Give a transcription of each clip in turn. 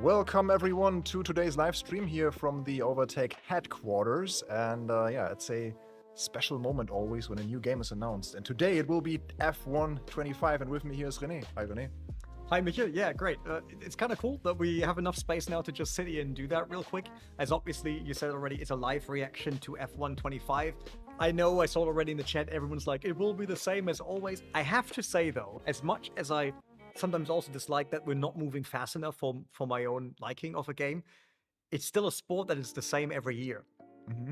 Welcome everyone to today's live stream here from the Overtake headquarters. And yeah, it's a special moment always when a new game is announced. And today it will be F1 25. And with me here is Rene. Hi, Rene. Hi, Michel. Yeah, great. It's kind of cool that we have enough space now to just sit here and do that real quick. As obviously you said already, it's a live reaction to F1 25. I know I saw it already in the chat. Everyone's like, it will be the same as always. I have to say, though, as much as I sometimes also dislike that we're not moving fast enough for my own liking of a game, it's still a sport that is the same every year.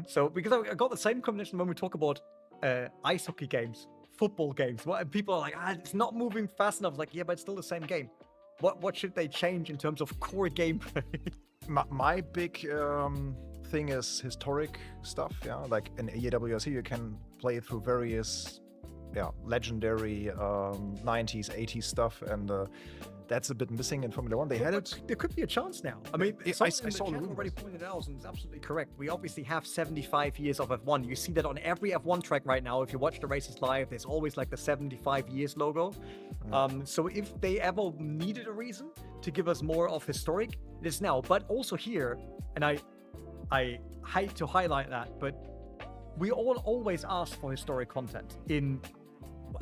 So, because I got the same combination when we talk about ice hockey games, football games. And people are like, it's not moving fast enough. It's like, yeah, but it's still the same game. What should they change in terms of core gameplay? My big thing is historic stuff. Yeah, like in AWRC, you can play through various legendary 90s, 80s stuff, and that's a bit missing in Formula One. They had it. There could be a chance now. I mean, I I saw saw already pointed out, and it's absolutely correct. We obviously have 75 years of F1. You see that on every F1 track right now. If you watch the races live, there's always like the 75 years logo. So if they ever needed a reason to give us more of historic, it is now. But also here, and I hate to highlight that, but we all always ask for historic content.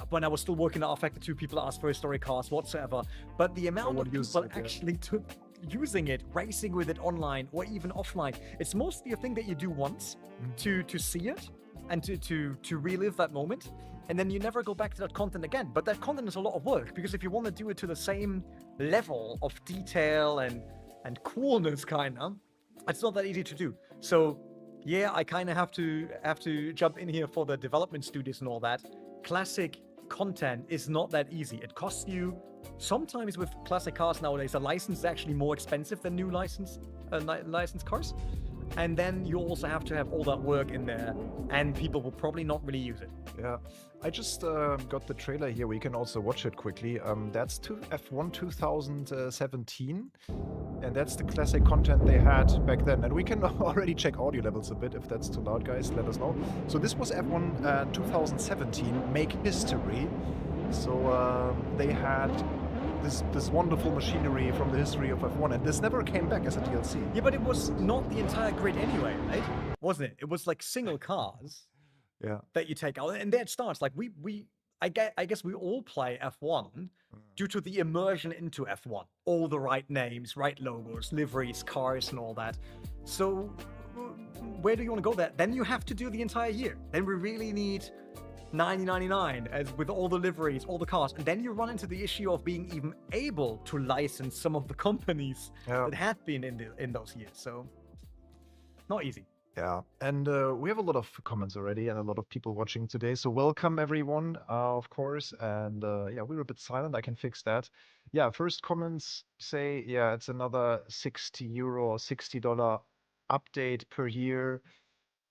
When I was still working at R-Factor 2, people asked for historic cars whatsoever. But the amount of people actually using it, racing with it online or even offline, it's mostly a thing that you do once to see it and to relive that moment. And then you never go back to that content again. But that content is a lot of work, because if you want to do it to the same level of detail and coolness, it's not that easy to do. So yeah, I kind of have to jump in here for the development studios and all that. Classic content is not that easy. It costs you, sometimes with classic cars nowadays, a license is actually more expensive than new licensed cars. And then you also have to have all that work in there, and people will probably not really use it. Yeah, I just got the trailer here. We can also watch it quickly. That's F1 2017, and that's the classic content they had back then. And we can already check audio levels a bit. If that's too loud, guys, let us know. So this was F1 2017, make history. So they had this wonderful machinery from the history of F1, and this never came back as a DLC. Yeah, but it was not the entire grid anyway, right? Wasn't it? It was like single cars. Yeah. That you take out, and there it starts. Like I guess we all play F1 due to the immersion into F1. All the right names, right logos, liveries, cars, and all that. So where do you want to go there? Then you have to do the entire year. Then we really need 9099 as with all the liveries, all the cars, and then you run into the issue of being even able to license some of the companies that had been in those years. So not easy. Yeah, and we have a lot of comments already and a lot of people watching today. So welcome everyone, of course. And yeah, we were a bit silent. I can fix that. Yeah, first comments say, yeah, it's another €60 or $60 update per year.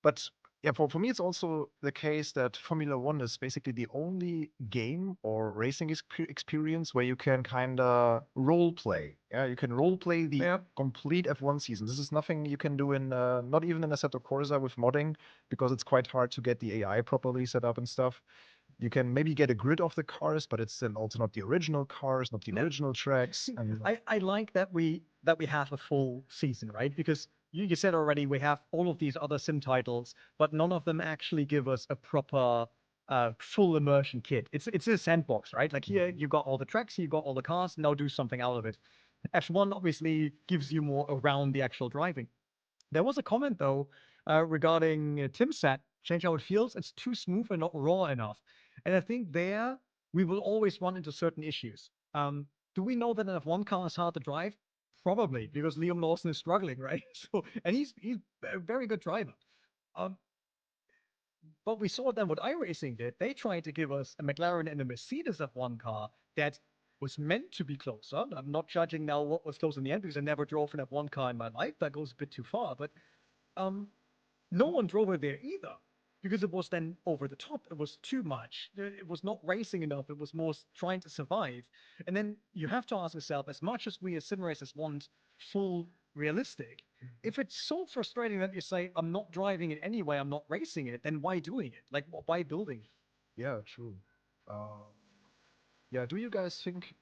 But yeah, for me, it's also the case that Formula One is basically the only game or racing experience where you can kind of role play. Yeah, you can role play the complete F1 season. This is nothing you can do in, not even in Assetto Corsa with modding, because it's quite hard to get the AI properly set up and stuff. You can maybe get a grid of the cars, but it's then also not the original cars, not the original tracks. And I like that we have a full season, right? Because you said already we have all of these other sim titles, but none of them actually give us a proper full immersion kit. It's a sandbox, right? Like here you got all the tracks, you got all the cars, now do something out of it. F1 obviously gives you more around the actual driving. There was a comment though regarding Timsat, change how it feels. It's too smooth and not raw enough. And I think there we will always run into certain issues. Do we know that an F1 car is hard to drive? Probably, because Liam Lawson is struggling, right? So, and he's a very good driver. But we saw then what iRacing did. They tried to give us a McLaren and a Mercedes F1 car that was meant to be closer. I'm not judging now what was close in the end, because I never drove an F1 car in my life. That goes a bit too far. But no one drove it there either, because it was then over the top. It was too much. It was not racing enough. It was more trying to survive. And then you have to ask yourself, as much as we as sim racers want full realistic, if it's so frustrating that you say, I'm not driving it anyway, I'm not racing it, then why doing it? Like, why building it? yeah, true. Yeah, do you guys think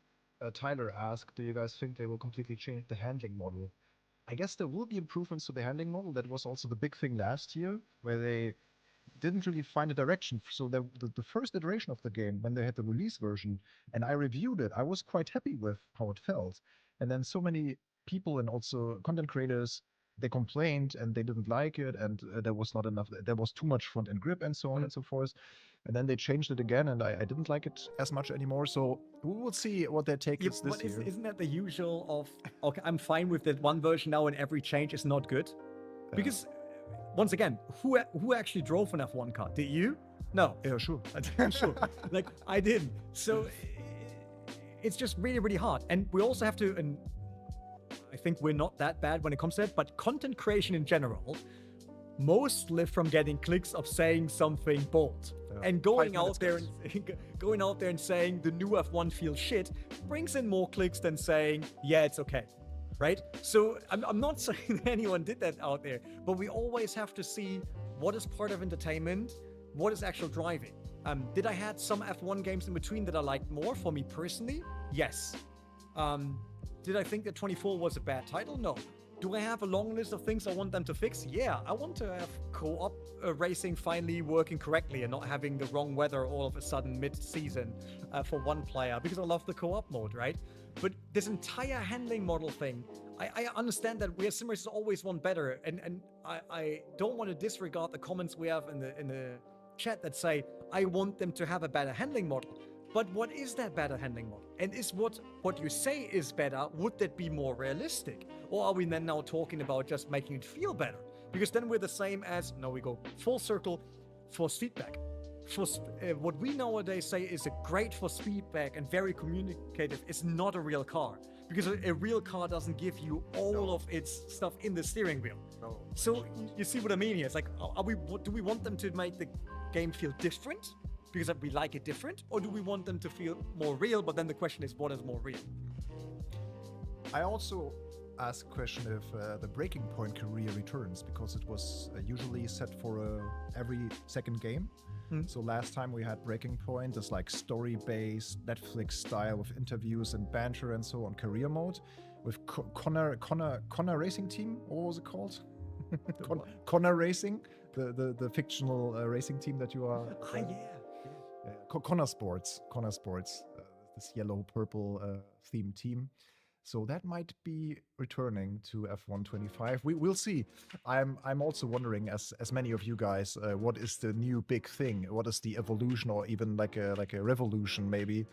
Tyler asked, do you guys think they will completely change the handling model? I guess there will be improvements to the handling model. That was also the big thing last year, where they didn't really find a direction. So the first iteration of the game, when they had the release version, and I reviewed it, I was quite happy with how it felt. And then so many people and also content creators, they complained and they didn't like it, and there was not enough, there was too much front end grip and so on and so forth. And then they changed it again, and I didn't like it as much anymore. So we will see what their take is this But year. isn't that the usual of, okay, I'm fine with that one version now and every change is not good? Because, once again, who actually drove an F1 car? Did you? No. Yeah, sure. Sure. Like, I didn't. So it's just really, really hard. And we also have to, and I think we're not that bad when it comes to it, but content creation in general, most live from getting clicks of saying something bold. And going out there and saying the new F1 feels shit brings in more clicks than saying, yeah, it's okay. Right? So I'm not saying anyone did that out there, but we always have to see what is part of entertainment, what is actual driving. Did I had some F1 games in between that I liked more for me personally? Yes. Did I think that 24 was a bad title? No. Do I have a long list of things I want them to fix? Yeah, I want to have co-op racing finally working correctly and not having the wrong weather all of a sudden mid-season for one player, because I love the co-op mode, right? But this entire handling model thing, I understand that we as sim racers always want better, and I don't want to disregard the comments we have in the chat that say, I want them to have a better handling model. But what is that better handling model? And is what you say is better, would that be more realistic? Or are we then now talking about just making it feel better? Because then we're the same as, now we go full circle, force feedback. What we nowadays say is a great force feedback and very communicative is not a real car. Because a real car doesn't give you all of its stuff in the steering wheel. No. So you see what I mean here? It's like, do we want them to make the game feel different? Because we like it different, or do we want them to feel more real? But then the question is, what is more real? I also ask a question if the breaking point career returns, because it was usually set for every second game. So last time we had Breaking Point, this like story-based Netflix style of interviews and banter and so on, career mode with Connor Racing Team. What was it called? Connor Racing, the fictional racing team that you are. Connor Sports, this yellow-purple theme team. So that might be returning to F1 25. We'll see. I'm also wondering, as many of you guys, what is the new big thing? What is the evolution, or even like a revolution maybe,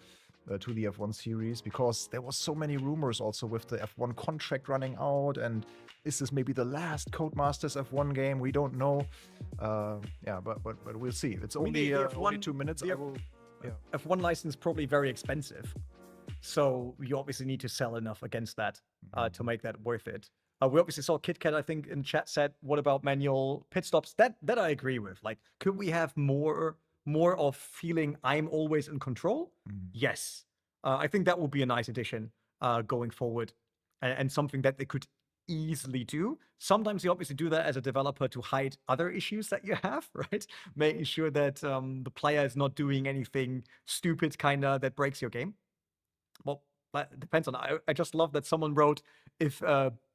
to the F1 series? Because there was so many rumors also with the F1 contract running out, and is this maybe the last Codemasters F1 game? We don't know. Yeah, but we'll see. It's only only 2 minutes. F1 license probably very expensive. So you obviously need to sell enough against that to make that worth it. We obviously saw KitKat, I think, in chat said, what about manual pit stops? That I agree with. Like, could we have more of feeling I'm always in control? Yes. I think that would be a nice addition going forward, and something that they could easily do. Sometimes you obviously do that as a developer to hide other issues that you have, right? Making sure that the player is not doing anything stupid kind of that breaks your game. Well, that depends on. I just love that someone wrote, if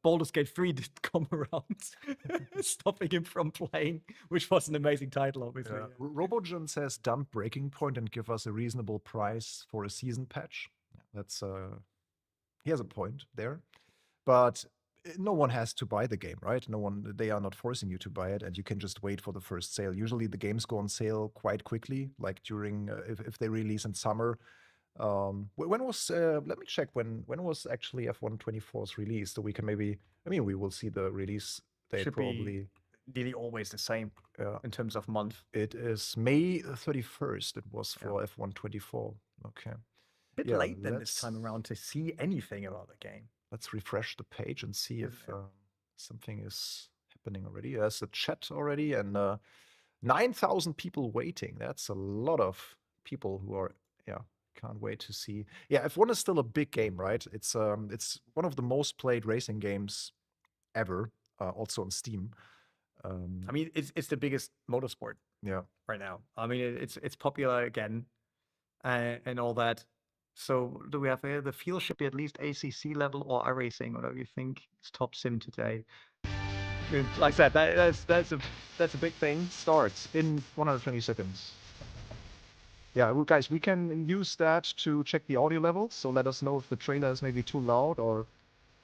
Baldur's Gate 3 did come around, stopping him from playing, which was an amazing title, obviously. Yeah. Robogen says, dump Breaking Point and give us a reasonable price for a season patch. That's he has a point there, but no one has to buy the game, right? They are not forcing you to buy it, and you can just wait for the first sale. Usually the games go on sale quite quickly, like during if they release in summer. When was let me check when was actually F1 24's release, so we can maybe, I mean, we will see the release date. Should probably be nearly always the same in terms of month. It is May 31st. It was for F1 24. Okay. Bit late then this time around to see anything about the game. Let's refresh the page and see if something is happening already. There's a chat already, and 9,000 people waiting. That's a lot of people who are, can't wait to see. Yeah, F1 is still a big game, right? It's one of the most played racing games ever, also on Steam. I mean, it's the biggest motorsport. Yeah. Right now. I mean, it's popular again, and all that. So do we have here? The field should be at least ACC level or iRacing, whatever you think is top sim today. Like I said, that's a big thing. Starts in 120 seconds. Yeah, well, guys, we can use that to check the audio levels. So let us know if the trailer is maybe too loud or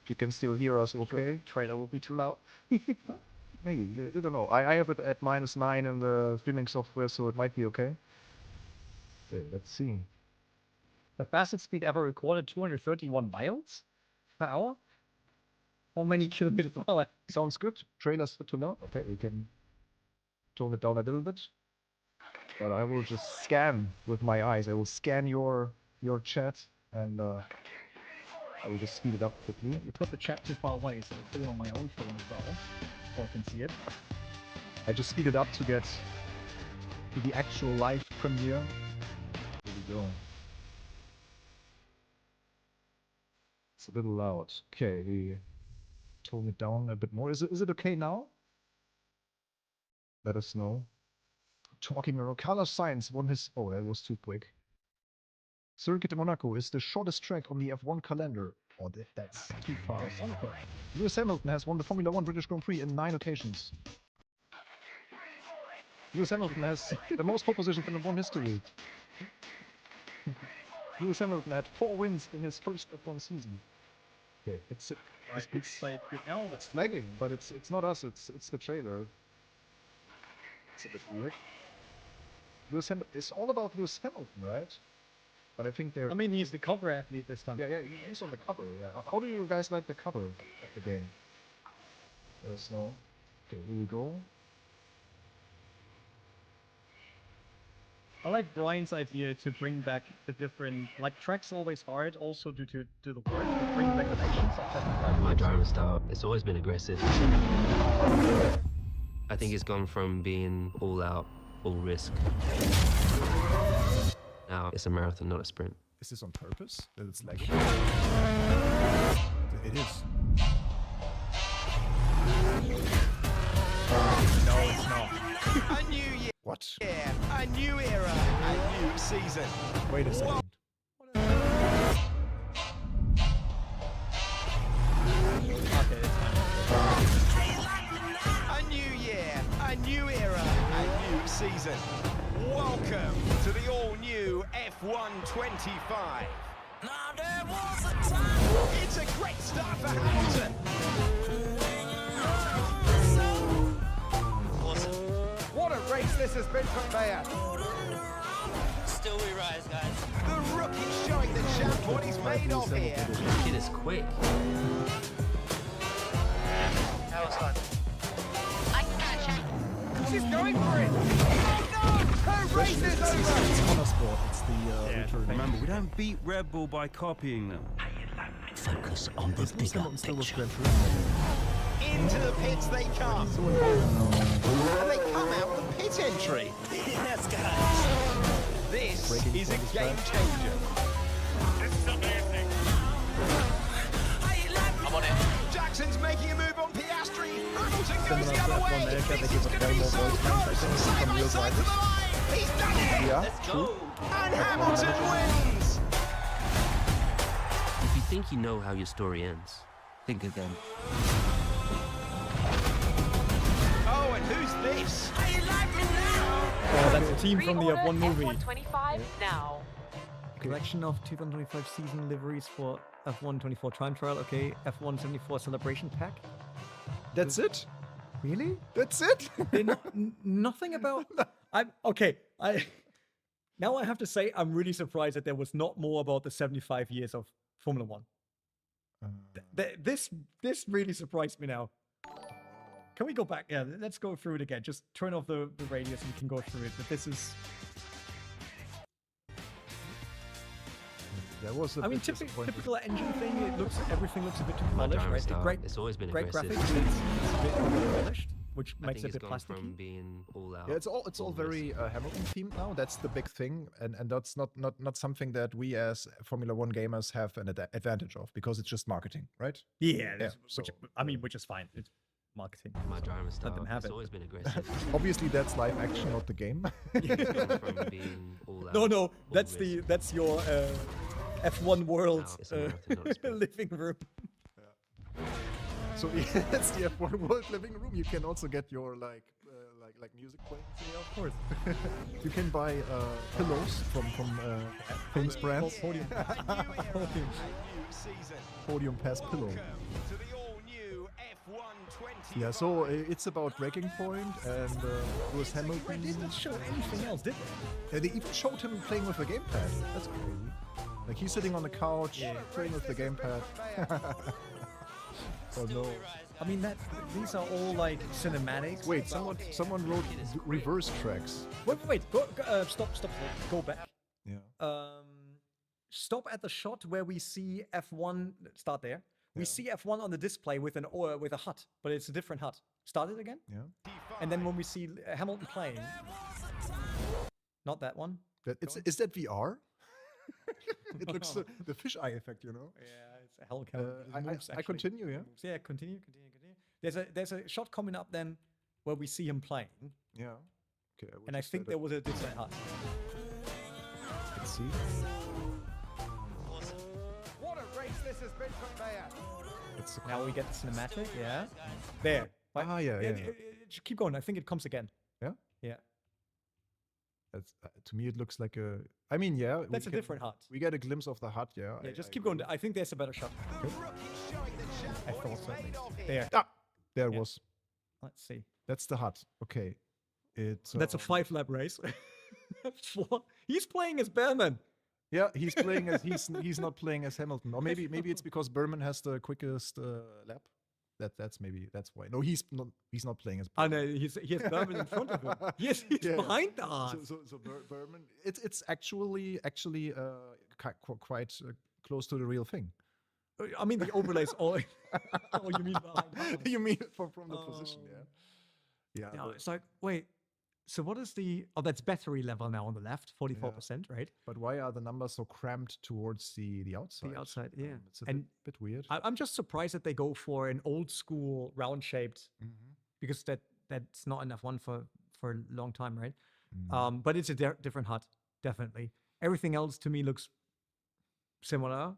if you can still hear us okay. Trailer will be too loud. Maybe, I don't know. I have it at -9 in the streaming software, so it might be okay. Okay, let's see. The fastest speed ever recorded, 231 miles per hour? How many kilometers per hour? Sounds good. Trailer's good to know. Okay, we can tone it down a little bit. But I will just scan with my eyes. I will scan your chat and I will just speed it up quickly. You put the chat too far away, so I put it on my own phone as well, so I can see it. I just speed it up to get to the actual live premiere. Here we go. It's a little loud. Okay, we tone it down a bit more. Is it okay now? Let us know. Talking about Carlos Sainz won his. Oh, that was too quick. Circuit de Monaco is the shortest track on the F1 calendar. Oh, that's too fast. Lewis Hamilton has won the Formula One British Grand Prix in 9 occasions. Lewis Hamilton has the most pole positions in F1 history. Lewis Hamilton had 4 wins in his first F1 season. Okay, it's like now it's lagging, but it's not us. It's the trailer. It's a bit weird. It's all about Lewis Hamilton, right? But I think they're. I mean, he's the cover athlete this time. Yeah, he's on the cover. Yeah. How do you guys like the cover of the game? Let us know. Okay, here we go. I like Brian's idea to bring back the different, like track's always hard, also due to the work, but bring back the nations of 75 My years. driving style, it's always been aggressive. I think it's gone from being all out, all risk. Now it's a marathon, not a sprint. Is this on purpose? That it's lagging? It is. No, it's not. A new year, What? a new era, a new season. Wait a second. Okay, it's fine. A new year, a new era, a new season. Welcome to the all-new F1 25. It's a great start for Hamilton. What a race this has been for Bayer. Still we rise, guys. The rookie showing the champ what he's made of here. This kid is quick. That was fun. I gotcha. She's going for it. Oh no! Her race is over. It's Honor Sport. It's the return. Remember, we don't beat Red Bull by copying them. Focus on the bigger Still was picture. Grand Prix. Into the pits they come. And they come out the pit entry. Yes, guys. This is a game changer. I'm on it. Jackson's making a move on Piastri. Hamilton goes Similar the to other F1 way. America, they This give is a going to way be more so voice lines, I close. think, Side from by real side to the drivers. line. He's done it. Yeah, true. And Hamilton wins. If you think you know how your story ends, think again. Oh, and who's this? Oh, that's a team from the Pre-order F1 movie. F125 now. Collection of 2025 season liveries for F1 24 time trial. Okay, F1 74 celebration pack. That's it? Really? That's it? Nothing about. I'm okay. Now I have to say I'm really surprised that there was not more about the 75 years of Formula One. This really surprised me now. Can we go back? Yeah, let's go through it again. Just turn off the radius and we can go through it. But this is. That was a I mean, bit disappointing. typical engine thing. Everything looks a bit too My polished, driving right? style, Great, it's always been great aggressive. graphics. But it's a bit polished, which I makes think it a it's bit gone from plasticky. being all out. Yeah, it's all very Hamilton themed now. That's the big thing, and that's not something that we as Formula One gamers have an advantage of because it's just marketing, right? Yeah, Yeah, which is fine. It's marketing. My driving style, them have it's it. always been aggressive. Obviously, that's live action, not the game. It's gone from being all out, No, all that's risk. that's your F1 world No, it's a marathon, not a sprint. living room. So it's the F1 World living room. You can also get your like music playing. Yeah, of course. You can buy pillows from famous brands. Podium. Podium. Podium Pass pillow. Welcome to the all-new F1 Yeah, so it's about Breaking Point and Lewis Hamilton. They didn't show anything else, did they? They even showed him playing with the gamepad. That's crazy. Like he's sitting on the couch playing with the gamepad. Oh no! I mean, these are all like cinematics. Wait, someone wrote reverse tracks. Wait. Stop. Go back. Yeah. Stop at the shot where we see F1. Start there. We see F1 on the display with a hut, but it's a different hut. Start it again. Yeah. And then when we see Hamilton playing, not that one. Is that VR? It looks the fisheye effect, you know. Yeah, it's a Hellcat. I continue, yeah. Yeah, continue. There's a shot coming up then where we see him playing, Yeah. Okay. and I think there was a different hut. Let's see. What a race this has been from there. It's the Now we get the cinematic. Yeah, there. yeah. Keep going. I think it comes again. Yeah? Yeah. That's to me it looks like a. I mean, yeah. That's a different hut. We get a glimpse of the hut, yeah. Yeah, just keep going. I think there's a better shot. I thought so. There. There it Yeah. was. Let's see. That's the hut. Okay. It's. That's a 5-lap race. He's playing as Behrman. Yeah, he's playing as he's not playing as Hamilton, or maybe it's because Berman has the quickest lap. That's why. No, he's not playing as. Oh no, he has Behrman in front of him. Yes, he's Yeah. behind us. So Berman, it's actually quite close to the real thing. I mean, the overlays all. Oh, you mean behind? You mean from the position, yeah. Yeah. Yeah, it's like, wait. So what is the? Oh, that's battery level now on the left, 44%, right? But why are the numbers so cramped towards the outside? The outside, yeah. It's a And bit weird. I'm just surprised that they go for an old school round shaped, because that's not enough one for a long time, right? But it's a different hut, definitely. Everything else to me looks similar.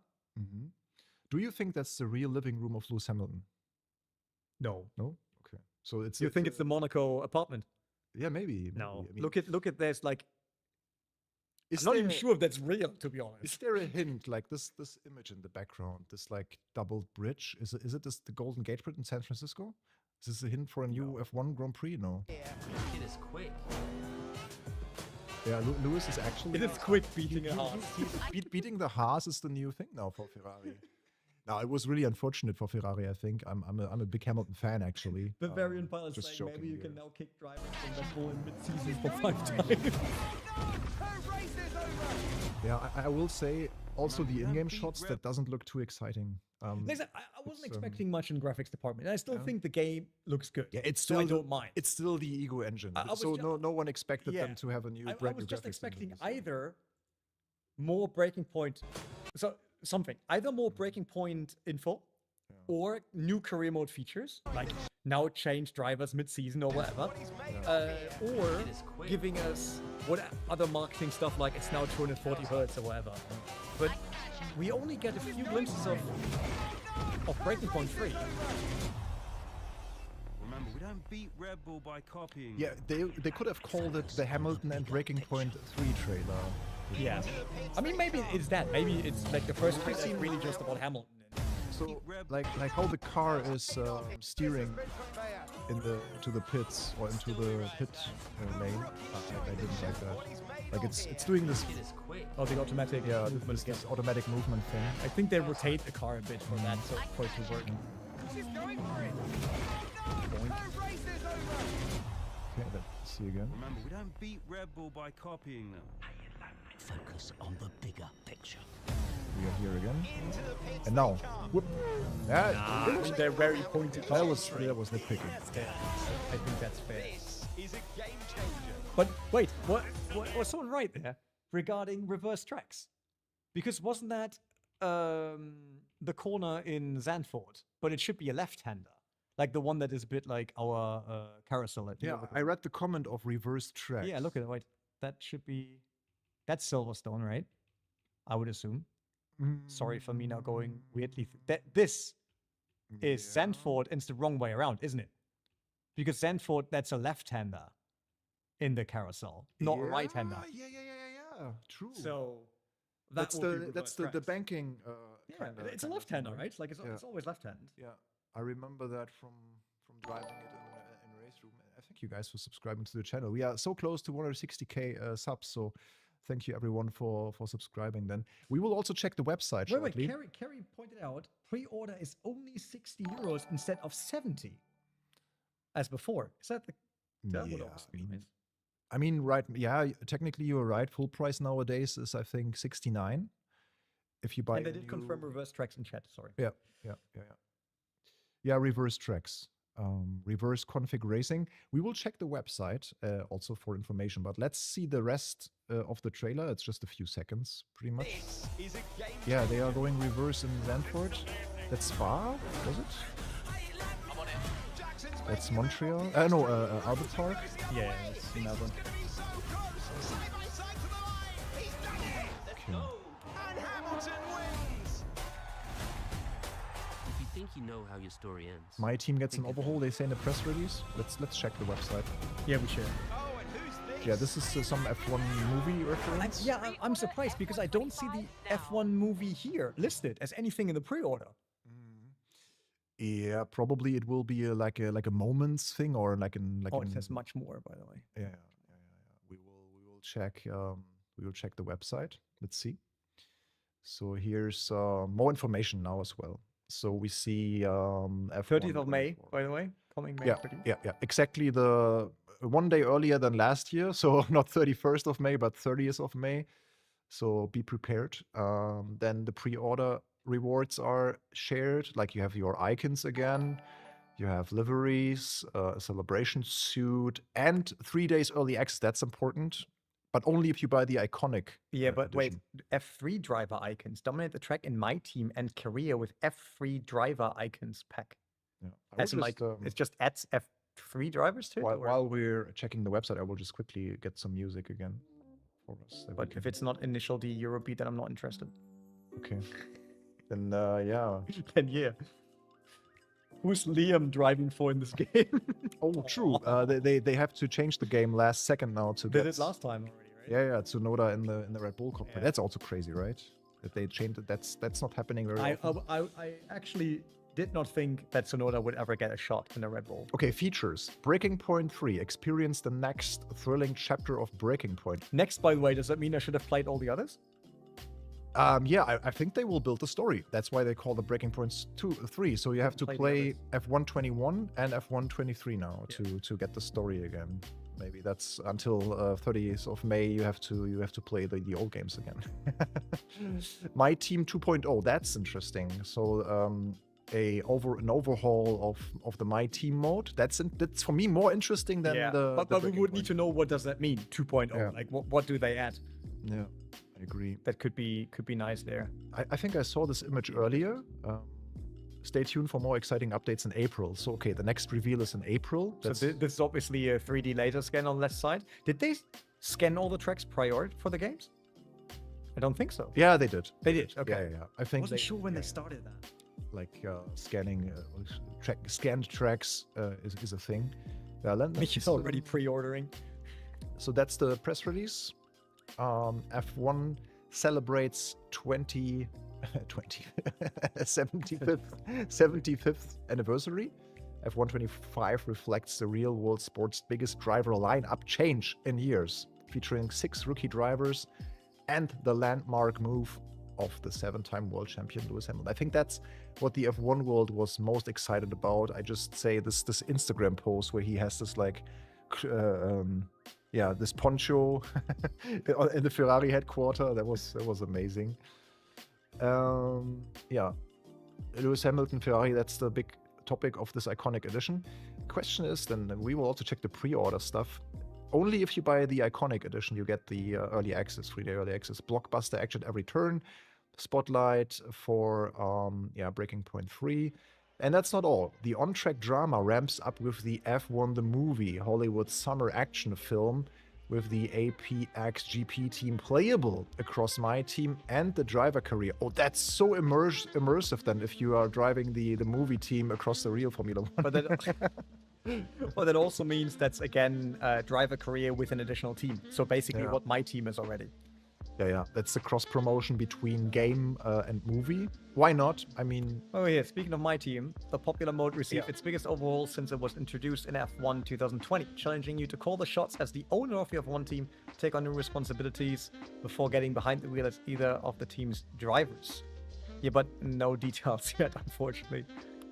Do you think that's the real living room of Lewis Hamilton? No. No. Okay. So it's. You think it's the Monaco apartment? Yeah, maybe. No. I mean, Look at this. Like, is I'm not even there- sure if that's real, to be honest. Is there a hint like this image in the background, this like doubled bridge? Is it this the Golden Gate Bridge in San Francisco? Is this a hint for a new F1 Grand Prix? No. It is quick. Yeah, Lewis is actually. It is quick beating a Haas. Beating the Haas is the new thing now for Ferrari. Now it was really unfortunate for Ferrari. I think I'm a big Hamilton fan actually. Bavarian pilot just saying joking, maybe you yeah. can now kick drivers from Red Bull in mid-season for 5 times. Yeah, I will say also the in-game shots that doesn't look too exciting. Listen, I wasn't expecting much in the graphics department. I still think the game looks good. Yeah, it's so still I don't mind. It's still the Ego engine. I was So ju- no one expected Yeah. them to have a new I brand was new just graphics expecting engine, so- either more breaking point, either more breaking point info, or new career mode features, like now change drivers mid-season or whatever, or giving us what other marketing stuff like it's now 240 hertz or whatever. But we only get a few glimpses of Breaking Point 3. Remember, we don't beat Red Bull by copying. Yeah, they could have called it the Hamilton and Breaking Point 3 trailer. Yeah, I mean maybe it's that. Maybe it's like the first trailer is really just about Hamilton. So like how the car is steering to the pits or into the pit lane. I didn't like that. Like it's doing this. It is quick. Oh, the automatic movement. This automatic movement thing. I think they rotate the car a bit for that, so for it to work. Okay, let's see again. Remember, we don't beat Red Bull by copying them. Focus on the bigger picture. We are here again. And now, whoop. Yeah, They're very pointed. that was nitpicking. I think that's fair. This is a game changer. But wait, what was someone right there regarding reverse tracks? Because wasn't that the corner in Zandvoort? But it should be a left-hander, like the one that is a bit like our carousel at the Yeah, Overcoat. I read the comment of reverse tracks. Yeah, look at it. Wait, that should be that's Silverstone, right? I would assume. Sorry for me now going weirdly. This is Zandvoort, and it's the wrong way around, isn't it? Because Zandvoort, that's a left-hander in the carousel, not a right-hander. Yeah. True. So that's would be the reverse the tracks. banking. Yeah, it's a left-hander, right? Like Yeah. it's always left-hand. Yeah, I remember that from driving it in race room. Thank you guys for subscribing to the channel. We are so close to 160k subs, so thank you everyone for subscribing. Then we will also check the website shortly. Wait, Kerry pointed out pre-order is only 60 euros instead of 70 as before. Is that that would Yeah, also be nice. I mean, right? Yeah, technically you're right. Full price nowadays is I think 69. If you buy, And they a did confirm reverse tracks in chat. Sorry. Yeah, reverse tracks. Reverse config racing. We will check the website also for information, but let's see the rest of the trailer. It's just a few seconds, pretty much. This is a game Yeah, they are going reverse in Zandvoort. That's Spa, was it? That's Montreal. No, Albert Park. Yeah, it's Melbourne. Okay. and Hamilton wins. If you think you know how your story ends, My team gets an think overhaul. They say in the press release. Let's check the website. Yeah, we should. Oh, and who's this? Yeah, this is some F1 movie reference. I'm surprised because I don't see the F1 movie here listed as anything in the pre-order. Yeah, probably it will be like a moments thing or like in like Oh, in, it says much more, by the way. yeah. We will check the website. Let's see. So here's more information now as well. So we see F1 30th of May, 24. by the way, coming May Yeah, 30th. yeah. Exactly the one day earlier than last year. So not 31st of May, but 30th of May. So be prepared. Then the pre-order rewards are shared. Like you have your icons again. You have liveries, a celebration suit, and 3 days early access. That's important, but only if you buy the iconic. Yeah, but wait, edition. F3 driver icons dominate the track in my team and career with F3 driver icons pack. Yeah. I As will in, like, just, it just adds F3 drivers to it? or- while we're checking the website, I will just quickly get some music again for us. that we But can- if it's not initial D Eurobeat, then I'm not interested. okay, then yeah. Then yeah. Who's Liam driving for in this game? Oh, true. They have to change the game last second now to They get. did last time already, right? Yeah, Tsunoda in the Red Bull cockpit. Yeah. That's also crazy, right? That they changed it. That's not happening very often. I actually did not think that Tsunoda would ever get a shot in a Red Bull. Okay, features. Breaking Point 3. Experience the next thrilling chapter of Breaking Point. Next, by the way, does that mean I should have played all the others? Yeah, I think they will build the story. That's why they call the Breaking Points 3. So you have to Play the play F121 and F123 now to get the story again. Maybe that's until 30th of May. You have to play the old games again. My Team 2.0. That's interesting. So an overhaul of the My Team mode. That's for me more interesting than the. But we Breaking would need Point. to know what does that mean 2.0. Yeah. Like what do they add? Yeah, I agree. That could be nice there. I think I saw this image earlier. Stay tuned for more exciting updates in April. So, okay, the next reveal is in April. So this is obviously a 3D laser scan on the left side. Did they scan all the tracks prior for the games? I don't think so. Yeah, they did. They did. Okay. Yeah. I think Wasn't sure when yeah, they started that. like scanning scanned tracks is a thing. Yeah, Michel's already pre-ordering. So that's the press release. F1 celebrates 75th anniversary. F125 reflects the real world sport's biggest driver lineup change in years, featuring 6 rookie drivers and the landmark move of the 7-time world champion Lewis Hamilton. I think that's what the F1 world was most excited about. I just say this Instagram post where he has this like this poncho in the Ferrari headquarters. That was amazing. Lewis Hamilton, Ferrari, that's the big topic of this iconic edition. Question is, then we will also check the pre-order stuff. Only if you buy the iconic edition, you get the early access, 3-day early access, blockbuster action every turn, spotlight for Breaking Point 3. And that's not all. The on-track drama ramps up with the F1 the movie, Hollywood summer action film, with the APX GP team playable across my team and the driver career. Oh, that's so immersive then if you are driving the movie team across the real Formula 1. But that, well, that also means that's, again, driver career with an additional team. So basically what my team is already. Yeah. That's the cross-promotion between game and movie. Why not? I mean... Oh yeah, speaking of my team, the popular mode received its biggest overhaul since it was introduced in F1 2020, challenging you to call the shots as the owner of your F1 team, take on new responsibilities before getting behind the wheel as either of the team's drivers. Yeah, but no details yet, unfortunately.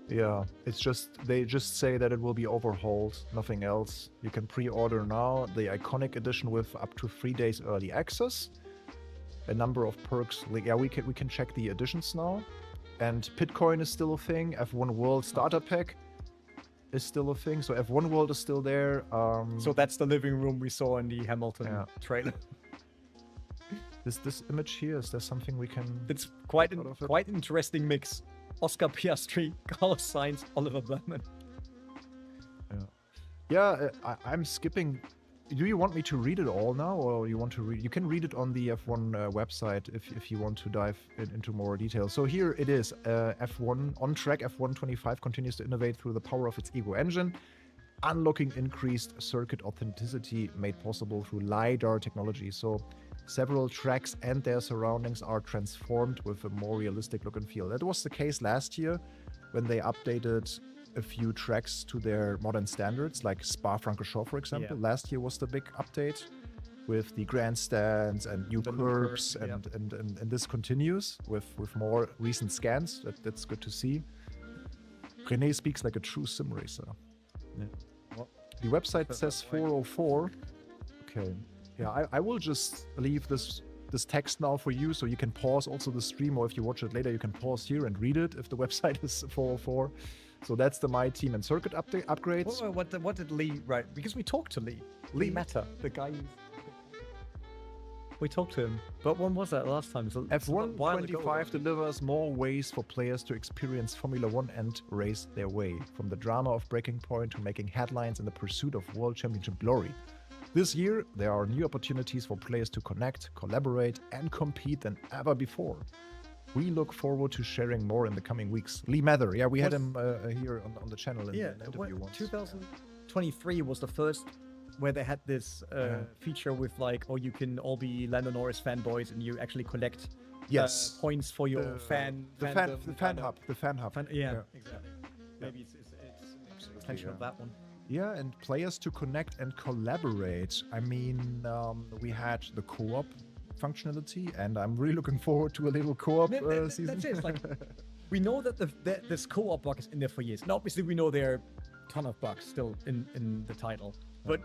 Yeah, it's just, they just say that it will be overhauled, nothing else. You can pre-order now the Iconic Edition with up to 3 days early access. A number of perks. Yeah, we can check the editions now. And Bitcoin is still a thing. F1 World Starter Pack is still a thing. So F1 World is still there. So that's the living room we saw in the Hamilton trailer. This image here, is there something we can... It's quite an interesting mix. Oscar Piastri, Carlos Sainz, Oliver Bowman. Yeah, I'm skipping... Do you want me to read it all now, or you want to read? You can read it on the F1 website if you want to dive into more detail. So here it is. F1 on track. F1 25 continues to innovate through the power of its Ego engine, unlocking increased circuit authenticity made possible through LiDAR technology. So several tracks and their surroundings are transformed with a more realistic look and feel. That was the case last year when they updated a few tracks to their modern standards, like Spa-Francorchamps, for example. Yeah. Last year was the big update with the grandstands and new curbs, and this continues with more recent scans. That's good to see. Rene speaks like a true sim racer. Yeah. Well, the website says 404. Okay. Yeah, I will just leave this text now for you, so you can pause also the stream, or if you watch it later, you can pause here and read it if the website is 404. So that's the My Team and Circuit upgrades. What did Lee write? Because we talked to Lee. Lee Meta, the guy. We talked to him. But when was that last time? F1 25 delivers more ways for players to experience Formula 1 and race their way, from the drama of Breaking Point to making headlines in the pursuit of World Championship glory. This year, there are new opportunities for players to connect, collaborate, and compete than ever before. We look forward to sharing more in the coming weeks. Lee Mather, yeah, we had him here on the channel in an interview once. 2023 was the first where they had this feature with like, oh, you can all be Lando Norris fanboys and you actually collect points for your fan hub. Yeah, exactly. Maybe it's an extension of that one. Yeah, and players to connect and collaborate. I mean, we had the co-op functionality, and I'm really looking forward to a little co-op season. That's it. Like, we know that this co-op bug is in there for years. And obviously we know there are a ton of bugs still in the title. But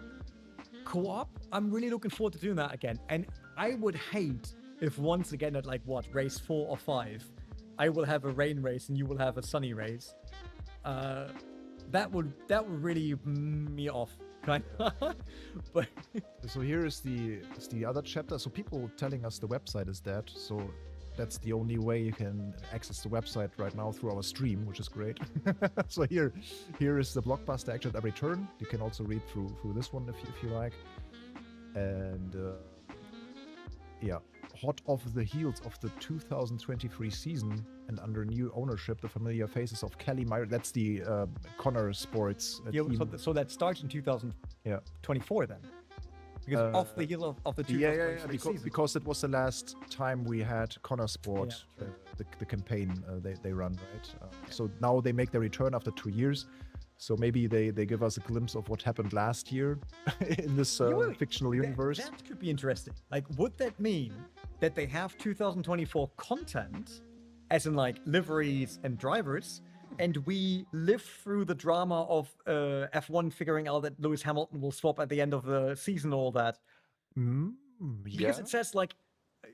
co-op, I'm really looking forward to doing that again. And I would hate if once again at like what, race 4 or 5, I will have a rain race and you will have a sunny race. That would really me off. But so here is the other chapter. So people telling us the website is dead. So that's the only way you can access the website right now through our stream, which is great. So here is the blockbuster action at every turn. You can also read through this one if you like. And yeah, hot off the heels of the 2023 season and under new ownership, the familiar faces of Kelly Meyer. That's the Connor Sports team. So that starts in 2024 then? Because off the heel of the 2023 season. Because it was the last time we had Connor Sport, the campaign they run, right? So now they make their return after 2 years. So maybe they give us a glimpse of what happened last year in this fictional universe. That could be interesting. Like, would that mean that they have 2024 content, as in like liveries and drivers, and we live through the drama of F1 figuring out that Lewis Hamilton will swap at the end of the season, all that? Because it says like,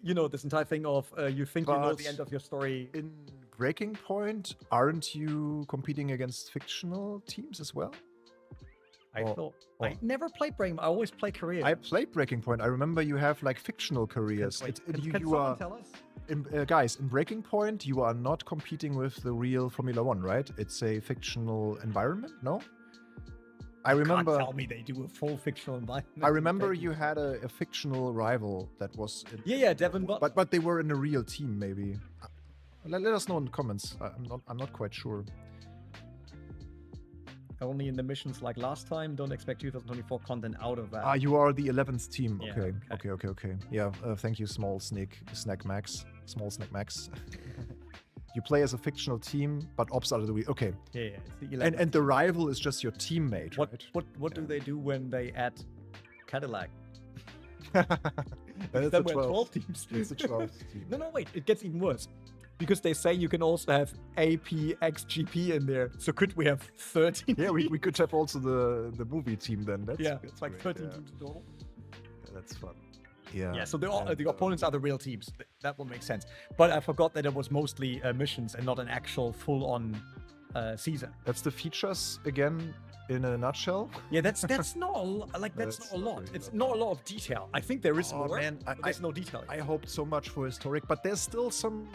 you know, this entire thing of you think you know the end of your story. In Breaking Point, aren't you competing against fictional teams as well? I never played Breaking Point. I always play career. I played Breaking Point. I remember you have like fictional careers. Can someone tell us? Guys, in Breaking Point, you are not competing with the real Formula 1, right? It's a fictional environment, no? I You remember. can't tell me they do a full fictional environment. I in remember Tekken. you had a fictional rival that was. Yeah, Devon Butler. But they were in a real team, maybe. Let us know in the comments. I'm not quite sure. Only in the missions like last time. Don't expect 2024 content out of that. Ah, you are the 11th team. Yeah, Okay. Okay. Yeah. Thank you, Small Snack Max. Small Snack Max. You play as a fictional team, but ops are the week. Okay. Yeah, it's the 11th. And the rival is just your teammate, right? What do they do when they add Cadillac? That's Then the we're 12th. 12 teams. It's the 12th team. No, wait. It gets even worse. Because they say you can also have APXGP in there. So could we have 13? Yeah, we could have also the movie team then. That's it's like great, 13 yeah. teams in total. Yeah, that's fun. Yeah. Yeah, so the opponents are the real teams. That will make sense. But I forgot that it was mostly missions and not an actual full-on season. That's the features again in a nutshell. Yeah, that's not that's not a lot. It's not a lot of detail. I think there is Oh, more, man, but there's no detail. I hoped so much for historic, but there's still some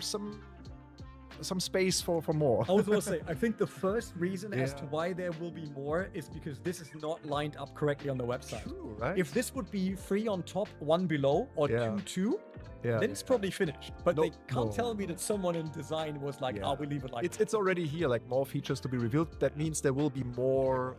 space for more. I was going to say, I think the first reason as to Yeah. why there will be more is because this is not lined up correctly on the website. True, right? If this would be 3 on top, 1 below, or Yeah. 2, yeah, then it's probably finished. But No, they can't no. tell me that someone in design was like, Yeah. we leave it like it's already here, like more features to be revealed. That means there will be more.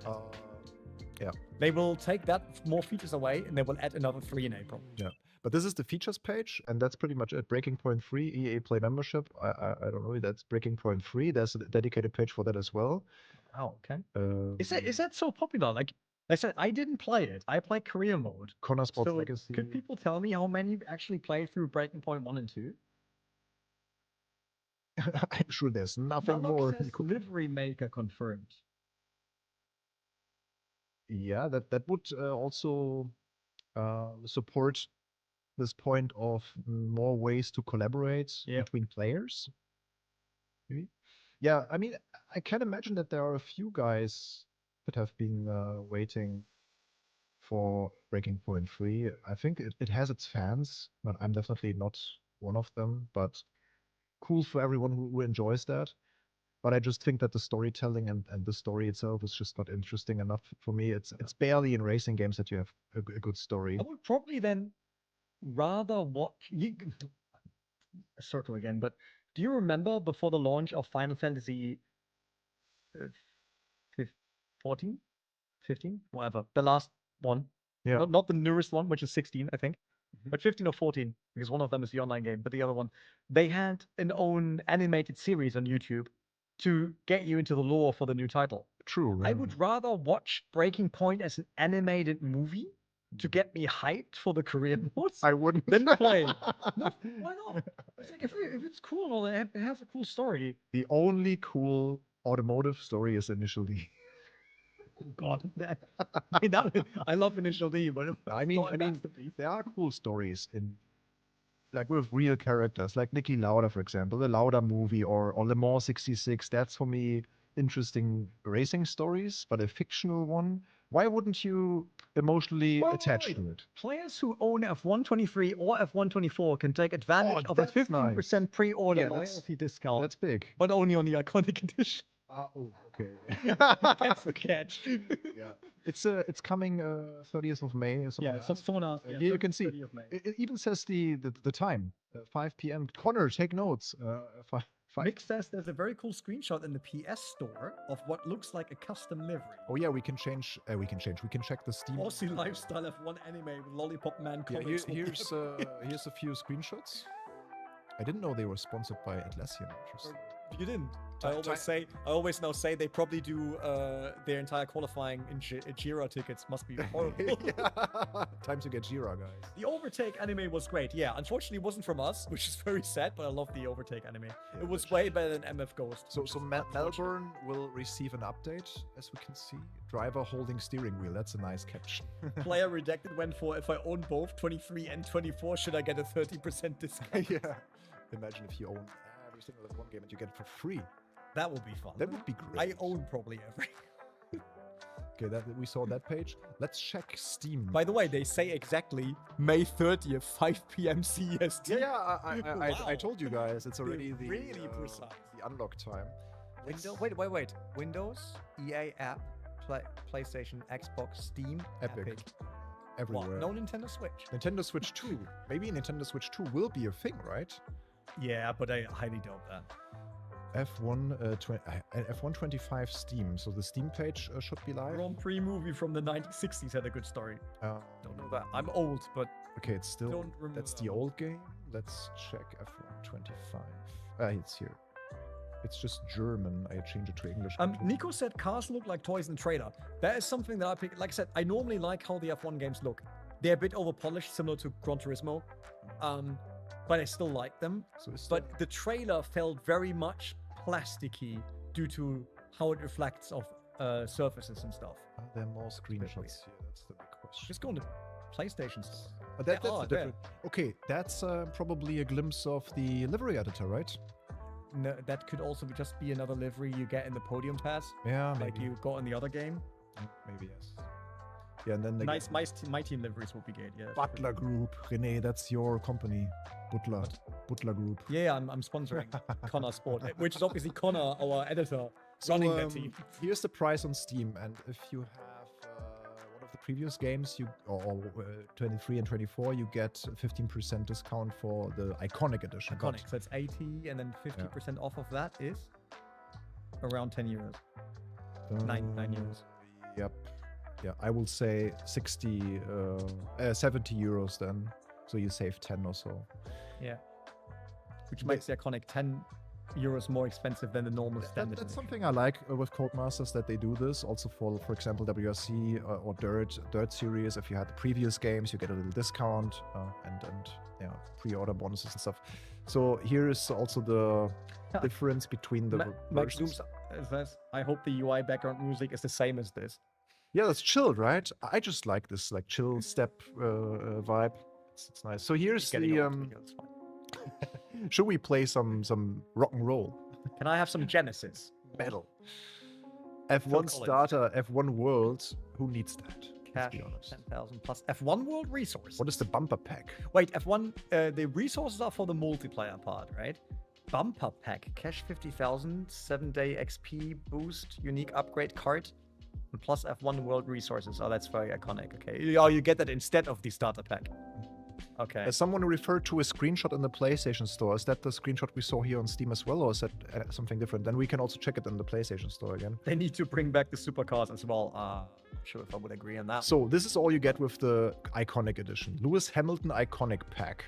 They will take that more features away and they will add another 3 in April. Yeah, but this is the features page. And that's pretty much it. Breaking Point free, EA Play membership. I don't know. That's Breaking Point free. There's a dedicated page for that as well. Oh, okay. Um, Is that so popular? Like I said, I didn't play it. I played career mode. Connor Sports So Legacy? could people tell me how many actually played through Breaking Point 1 and 2? I'm sure there's nothing more. Livery maker confirmed. Yeah, that would also support this point of more ways to collaborate Yeah. between players. Maybe. Yeah, I mean, I can imagine that there are a few guys that have been waiting for Breaking Point 3. I think it has its fans, but I'm definitely not one of them. But cool for everyone who enjoys that. But I just think that the storytelling and the story itself is just not interesting enough for me. It's barely in racing games that you have a good story. I would probably then rather watch you circle again, but do you remember before the launch of Final Fantasy 14? 15? Whatever. The last one. Yeah. Not the newest one, which is 16, I think. But 15 or 14, because one of them is the online game, but the other one. They had an own animated series on YouTube to get you into the lore for the new title. True. I would rather watch Breaking Point as an animated movie to get me hyped for the career modes I wouldn't. than play. No, why not? It's like, if it's cool and all that, it has a cool story. The only cool automotive story is Initial D. Oh God, I love Initial D, but I mean, there are cool stories in, like with real characters, like Niki Lauda, for example, the Lauda movie, or Le Mans 66. That's for me interesting racing stories, but a fictional one. Why wouldn't you emotionally attach to it? Players who own F123 or F124 can take advantage of a that's 15% pre-order Yeah, that's- loyalty discount, That's big. but only on the iconic edition. Oh, okay. That's the catch. Yeah, it's coming 30th of May. Or something Yeah, like so that. Sona. Here you can see. It even says the time, 5 p.m. Connor, take notes. 5. Mick says there's a very cool screenshot in the PS store of what looks like a custom livery. Oh yeah, we can change. We can check the Steam. Aussie lifestyle F1 anime with Lollipop Man Yeah, comics. here's a few screenshots. I didn't know they were sponsored by Atlassian. Interesting. You didn't. I always now say they probably do their entire qualifying in Jira tickets. Must be horrible. Time to get Jira, guys. The Overtake anime was great. Yeah, unfortunately, it wasn't from us, which is very sad. But I love the Overtake anime. It was way better than MF Ghost. So Melbourne will receive an update, as we can see. Driver holding steering wheel. That's a nice caption. Player Redacted went for, if I own both 23 and 24, should I get a 30% discount? Yeah. Imagine if you own every single F1 game and you get it for free. That would be fun. That would be great. I own probably every. Okay, we saw that page. Let's check Steam. By the way, they say exactly May 30th, 5 p.m. CST. Yeah, I Wow. told you guys. It's already the really precise. the unlock time. Wait. Windows, EA app, PlayStation, Xbox, Steam, Epic. Everywhere. What? No Nintendo Switch. Nintendo Switch 2. Maybe Nintendo Switch 2 will be a thing, right? Yeah, but I highly doubt that. F125 Steam. So the Steam page should be live. Grand Prix movie from the 1960s had a good story. Don't know that. I'm old, but Okay, it's still. don't remember. That's the old game. Let's check F125. It's here. It's just German. I changed it to English. Nico said cars look like toys in the trailer. That is something that I pick. Like I said, I normally like how the F1 games look. They're a bit overpolished, similar to Gran Turismo, but I still like them. But the trailer felt very much plasticky due to how it reflects off surfaces and stuff. Are there more screenshots here? That's the big question. Just go into PlayStation store. That's a different. Okay, that's probably a glimpse of the livery editor, right? No, that could also just be another livery you get in the podium pass, Yeah, like maybe. you got in the other game. Maybe yes. Yeah, and then they Nice, my team liveries will be good. Yeah. Butler Group. Rene, that's your company. Butler Group. Yeah, I'm sponsoring Connor Sport, which is obviously Connor, our editor, running that team. Here's the price on Steam, and if you have one of the previous games, or 23 and 24, you get 15% discount for the Iconic edition. Iconic, so it's 80, and then 50% off of that is around 10 euros. But, 9 euros. Yep. Yeah, I will say 70 euros then. So you save 10 or so. Yeah. Which makes the Iconic 10 euros more expensive than the normal standard. That's something I like with Codemasters, that they do this. Also for example, WRC or Dirt Series. If you had the previous games, you get a little discount and yeah, pre-order bonuses and stuff. So here is also the difference between the Max versions. Zooms says, I hope the UI background music is the same as this. Yeah, that's chilled, right? I just like this like chill step vibe. It's nice. So here's the should we play some rock and roll? Can I have some Genesis? Metal. F1 starter, F1 World. Who needs that? Cash, 10,000 plus F1 World Resource. What is the bumper pack? Wait, F1, the resources are for the multiplayer part, right? Bumper pack, cash 50,000, 7-day XP boost, unique upgrade card, and plus F1 World Resources. Oh, that's very iconic. Okay. Oh, you get that instead of the starter pack. Okay. As someone referred to a screenshot in the PlayStation Store. Is that the screenshot we saw here on Steam as well, or is that something different? Then we can also check it in the PlayStation Store again. They need to bring back the supercars as well. Not sure if I would agree on that. So this is all you get with the Iconic Edition. Lewis Hamilton Iconic Pack.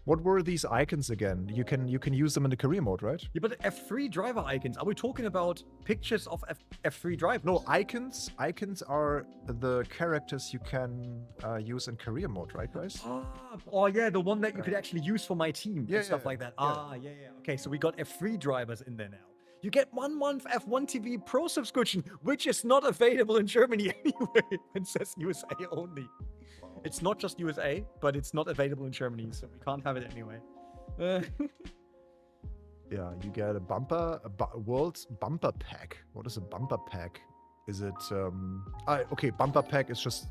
What were these icons again? You can use them in the career mode, right? Yeah, but F3 driver icons. Are we talking about pictures of F3 drivers? No, icons. Icons are the characters you can use in career mode, right, guys? Oh yeah, the one that you could actually use for my team Yeah, and stuff yeah, like that. yeah. Yeah. Okay, so we got F3 drivers in there now. You get 1 month F1 TV Pro subscription, which is not available in Germany anyway. It says USA only. It's not just USA, but it's not available in Germany, so we can't have it anyway. Yeah, you get a world's bumper pack. What is a bumper pack? Is it okay? Bumper pack is just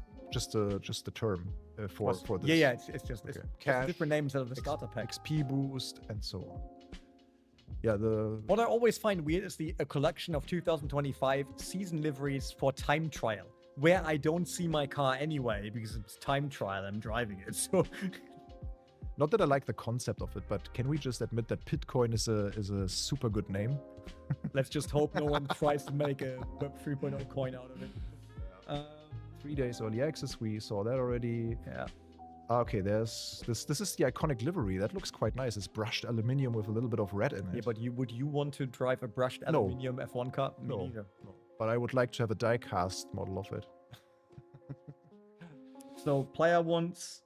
the term for this. Yeah. It's just Okay. it's Cash, a different name instead of the starter pack. XP boost and so on. Yeah, What I always find weird is a collection of 2025 season liveries for time trial, where I don't see my car anyway because it's time trial. I'm driving it, so. Not that I like the concept of it, but can we just admit that Pitcoin is a super good name? Let's just hope no one tries to make a Web 3.0 coin out of it. 3 days early access. We saw that already. Yeah. Okay, there's this. This is the Iconic livery. That looks quite nice. It's brushed aluminium with a little bit of red in it. Yeah, but would you want to drive a brushed No. aluminium F1 car? Me No. neither. But I would like to have a die-cast model of it. So player wants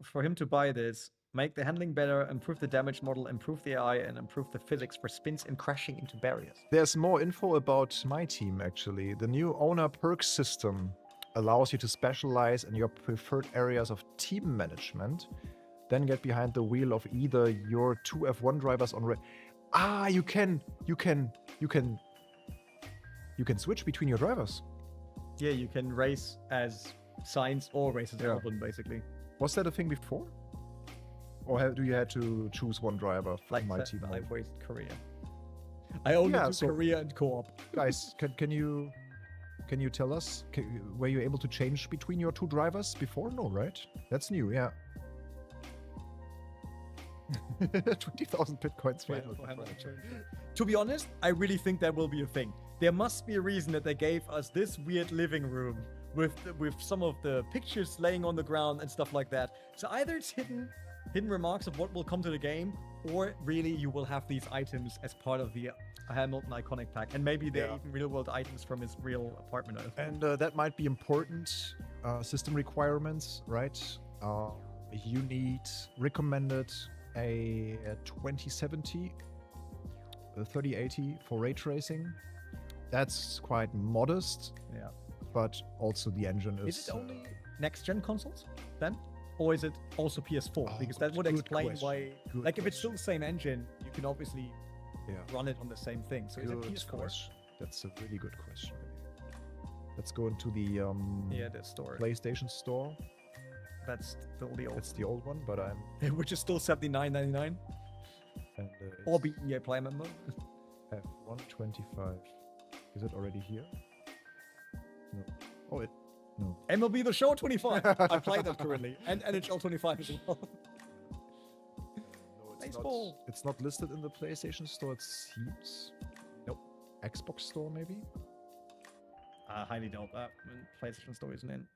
for him to buy this, make the handling better, improve the damage model, improve the AI, and improve the physics for spins and crashing into barriers. There's more info about my team, actually. The new owner perks system allows you to specialize in your preferred areas of team management, then get behind the wheel of either your 2 F1 drivers on you can switch between your drivers. Yeah, you can race as Sainz or race as Albon, basically. Was that a thing before? Or do you had to choose one driver from Like my that, team? I raced Korea. I only do so- Korea and co-op. Guys, can you Can you tell us? Were you able to change between your two drivers before? No, right? That's new, yeah. 20,000 bitcoins for Hamilton. To be honest, I really think that will be a thing. There must be a reason that they gave us this weird living room with some of the pictures laying on the ground and stuff like that. So either it's hidden remarks of what will come to the game, or really you will have these items as part of the Hamilton Iconic Pack, and maybe they're even real-world items from his real apartment. And that might be important. System requirements, right? You need recommended a 2070, a 3080 for ray tracing. That's quite modest. Yeah. But also the engine is... Is it only next-gen consoles then? Or is it also PS4? Because that would explain why... Like, if it's still the same engine, you can obviously run it on the same thing. So is it PS4? Question. That's a really good question. Let's go into the the store. PlayStation Store. That's still the old. It's the old one, but I'm... Which is still $79.99. And, or be EA Play member. F125. Is it already here? No. Oh, no. MLB The Show 25. I play that currently. And NHL 25 as well. No, it's not listed in the PlayStation Store, it seems. Nope. Xbox Store, maybe? I highly doubt that. PlayStation Store isn't in.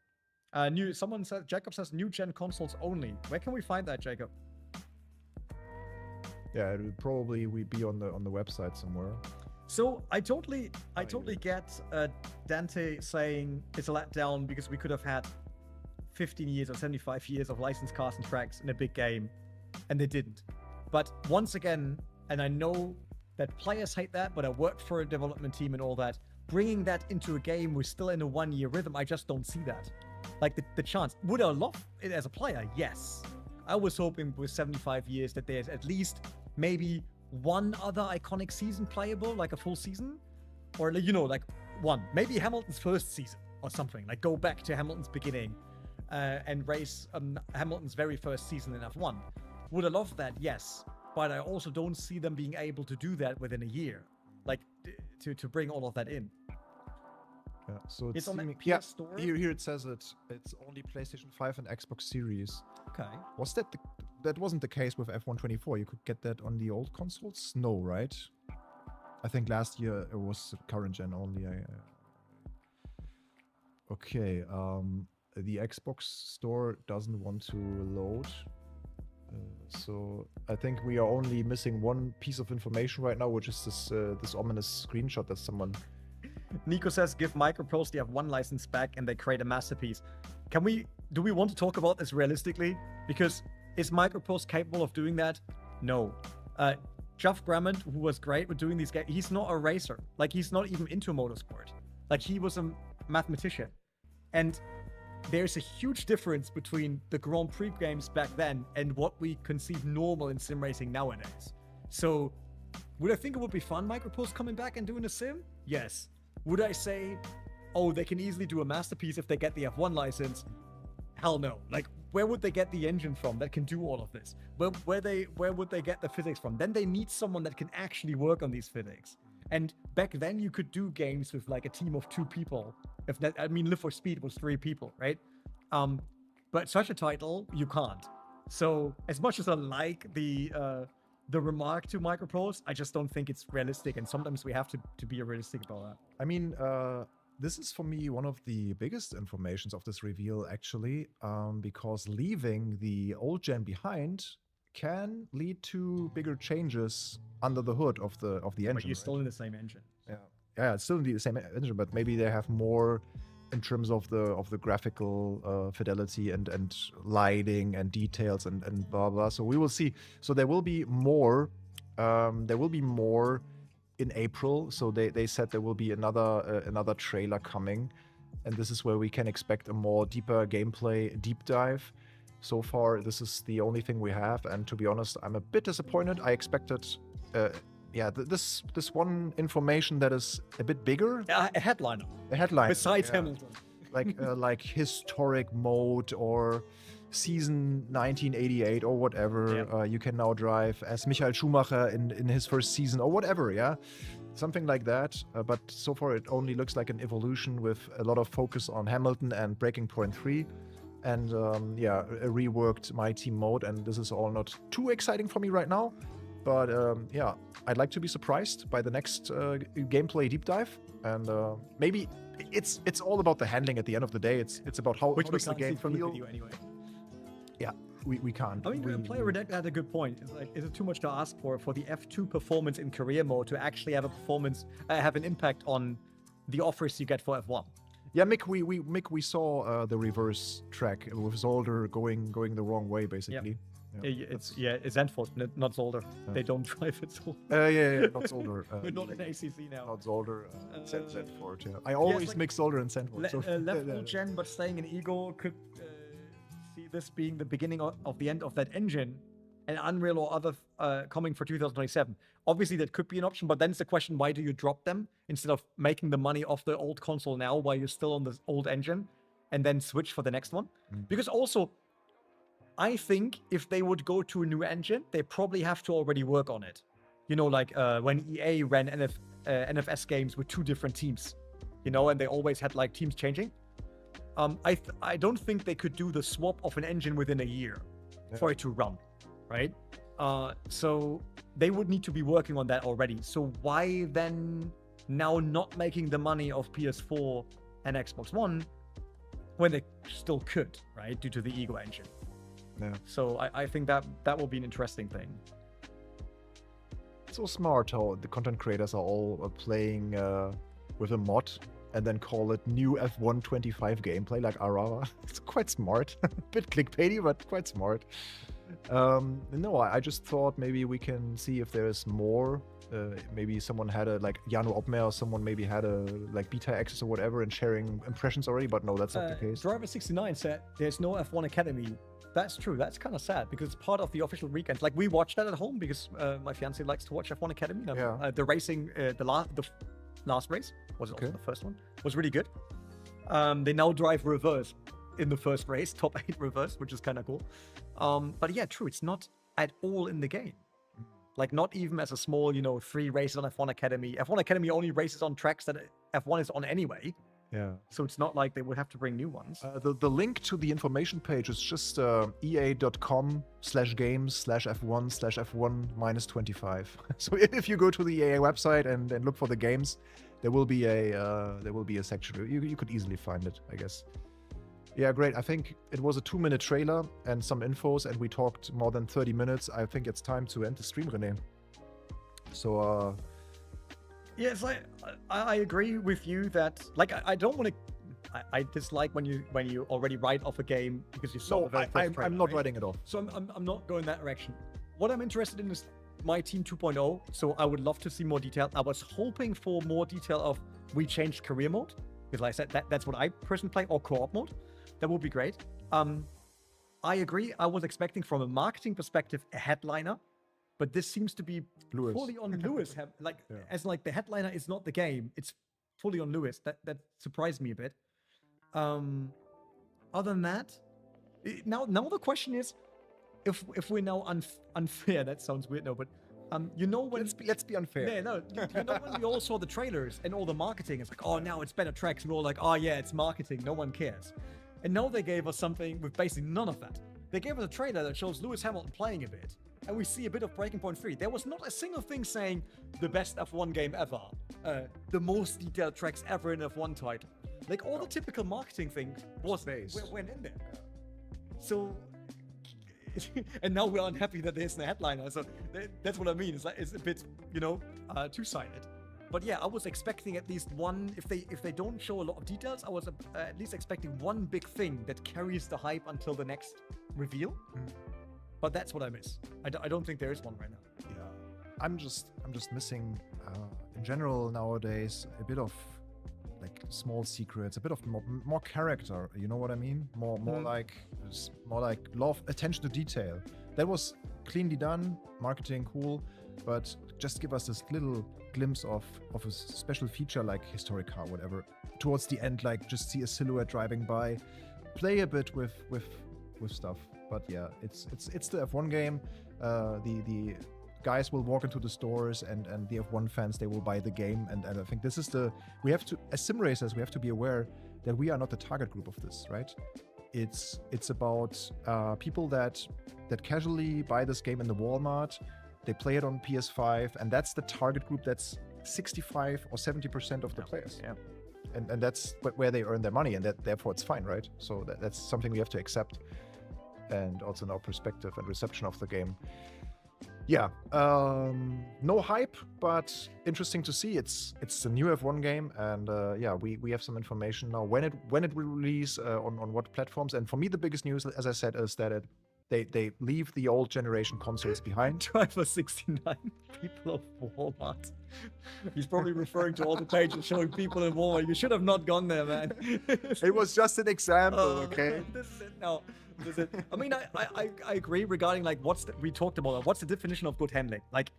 Someone said, Jacob says new gen consoles only. Where can we find that, Jacob? Yeah, it would probably be on the website somewhere. So I totally get Dante saying it's a letdown because we could have had 15 years or 75 years of licensed cars and tracks in a big game, and they didn't. But once again, and I know that players hate that, but I worked for a development team and all that, bringing that into a game we're still in a 1-year rhythm, I just don't see that. Like the chance. Would I love it as a player? Yes. I was hoping with 75 years that there's at least maybe one other iconic season playable, like a full season, or like one, maybe Hamilton's first season or something. Like go back to Hamilton's beginning and race Hamilton's very first season in F1. Would I love that? Yes, but I also don't see them being able to do that within a year, like to bring all of that in. Yeah, so it's on the PS Store. Here it says it's only PlayStation 5 and Xbox Series. Okay. Was that wasn't the case with F124? You could get that on the old consoles? No, right? I think last year it was current gen only. Okay. The Xbox Store doesn't want to load. So I think we are only missing one piece of information right now, which is this ominous screenshot that someone... Nico says, give Microprose the F1 license back and they create a masterpiece. Do we want to talk about this realistically? Because is Microprose capable of doing that? No. Geoff Grammond, who was great with doing these games, he's not a racer. Like, he's not even into motorsport. Like, he was a mathematician. And there's a huge difference between the Grand Prix games back then and what we conceive normal in sim racing nowadays. So, would I think it would be fun, Microprose coming back and doing a sim? Yes. Would I say, oh, they can easily do a masterpiece if they get the F1 license? Hell no. Like, where would they get the engine from that can do all of this? Where would they get the physics from? Then they need someone that can actually work on these physics. And back then you could do games with like a team of 2 people. Live for Speed was 3 people, right? But such a title, you can't. So as much as I like the remark to Microprose, I just don't think it's realistic, and sometimes we have to be realistic about that. I mean, this is for me one of the biggest informations of this reveal, actually, because leaving the old gen behind can lead to bigger changes under the hood of the engine. But you're still in the same engine. So. Yeah, it's still in the same engine, but maybe they have more in terms of the graphical fidelity and lighting and details and blah blah. So we will see. So there will be more. There will be more in April. So they said there will be another trailer coming, and this is where we can expect a more deeper gameplay deep dive. So far, this is the only thing we have, and to be honest, I'm a bit disappointed. I expected. This one information that is a bit bigger. A headliner. A headline. Besides Hamilton. Like historic mode or season 1988 or whatever. Yeah. You can now drive as Michael Schumacher in his first season or whatever, yeah? Something like that. But so far it only looks like an evolution with a lot of focus on Hamilton and Breaking Point 3. And a reworked My Team mode. And this is all not too exciting for me right now. But yeah, I'd like to be surprised by the next gameplay deep dive. And maybe it's all about the handling at the end of the day. It's about how Which we does the can't see game from the feel. video anyway. Yeah, we can't. I mean, Player Redacted had a good point. It's like, is it too much to ask for the F2 performance in career mode to actually have a performance, have an impact on the offers you get for F1? Yeah, Mick, we saw the reverse track with Zolder going the wrong way, basically. It's Zandvoort, not Zolder. They don't drive it Zolder. Yeah, not Zolder. We're not in ACC now. Not Zolder. Zandvoort. Yeah, I always mix Zolder and Zandvoort. Left full gen, but staying in Eagle could see this being the beginning of the end of that engine, and Unreal or other coming for 2027. Obviously, that could be an option, but then it's the question: why do you drop them instead of making the money off the old console now while you're still on this old engine, and then switch for the next one? Because also, I think if they would go to a new engine, they probably have to already work on it. You know, like when EA ran NFS games with 2 different teams, you know, and they always had like teams changing. I don't think they could do the swap of an engine within a year for it to run, right? So they would need to be working on that already. So why then now not making the money of PS4 and Xbox One when they still could, right? Due to the Ego engine. Yeah. So I think that will be an interesting thing. It's so smart how the content creators are all playing with a mod and then call it new F1 25 gameplay like Arava. It's quite smart. A bit clickbaity, but quite smart. No, I just thought maybe we can see if there's more. Maybe someone had like Jano Opmer or someone maybe had a like beta access or whatever and sharing impressions already, but no, that's not the case. Driver69 said there's no F1 Academy. That's true. That's kind of sad because it's part of the official weekend. Like we watched that at home because my fiance likes to watch F1 Academy. Yeah. The racing, the last race was also the first one. Was really good. They now drive reverse in the first race, top 8 reverse, which is kind of cool. But yeah, true. It's not at all in the game. Like not even as a small, 3 races on F1 Academy. F1 Academy only races on tracks that F1 is on anyway. Yeah. So it's not like they would have to bring new ones. The link to the information page is just ea.com/games/F1/F1-25. So if you go to the EA website and look for the games, there will be a section. You could easily find it, I guess. Yeah, great. I think it was a 2-minute trailer and some infos, and we talked more than 30 minutes. I think it's time to end the stream, Rene. So, Yes, I agree with you that like I don't want to. I dislike when you already write off a game because you saw the very first trailer, I'm not right? writing it off. So I'm not going that direction. What I'm interested in is My Team 2.0. So I would love to see more detail. I was hoping for more detail of we changed career mode because like I said that's what I personally play, or co-op mode. That would be great. I agree. I was expecting from a marketing perspective a headliner. But this seems to be Lewis. fully on Lewis. As like the headliner is not the game; it's fully on Lewis. That surprised me a bit. Other than that, now the question is, if we're now unfair. That sounds weird, no, but when Let's be unfair. yeah, no, you know when we all saw the trailers and all the marketing, it's like, oh, now it's better tracks, and we're all like, oh yeah, it's marketing. No one cares. And now they gave us something with basically none of that. They gave us a trailer that shows Lewis Hamilton playing a bit. And we see a bit of Breaking Point 3. There was not a single thing saying the best F1 game ever, the most detailed tracks ever in F1 title. Like all the typical marketing things went in there. So, and now we're unhappy that there's no headliner. So that's what I mean. It's a bit, two-sided. But yeah, I was expecting at least one. If they don't show a lot of details, I was at least expecting one big thing that carries the hype until the next reveal. But that's what I miss. I don't think there is one right now. Yeah, I'm just missing in general nowadays a bit of like small secrets, a bit of more character. You know what I mean? More like love, attention to detail. That was cleanly done, marketing cool, but just give us this little glimpse of a special feature like historic car, whatever. Towards the end, like just see a silhouette driving by, play a bit with with stuff. But yeah, it's the F1 game. The guys will walk into the stores, and the F1 fans, they will buy the game. And I think this is we have to, as sim racers, we have to be aware that we are not the target group of this, right? It's about people that casually buy this game in the Walmart. They play it on PS5, and that's the target group. That's 65 or 70% of the players. Yeah. And that's where they earn their money, and therefore it's fine, right? So that's something we have to accept, and also in our perspective and reception of the game. Yeah, no hype, but interesting to see. It's a new F1 game, and yeah, we have some information now when it will release, on what platforms. And for me, the biggest news, as I said, is that they leave the old generation consoles behind. Driver 69, people of Walmart. He's probably referring to all the pages showing people in Walmart. You should have not gone there, man. It was just an example, okay? This is it now. This is it. I mean, I agree regarding like we talked about what's the definition of good handling? Like,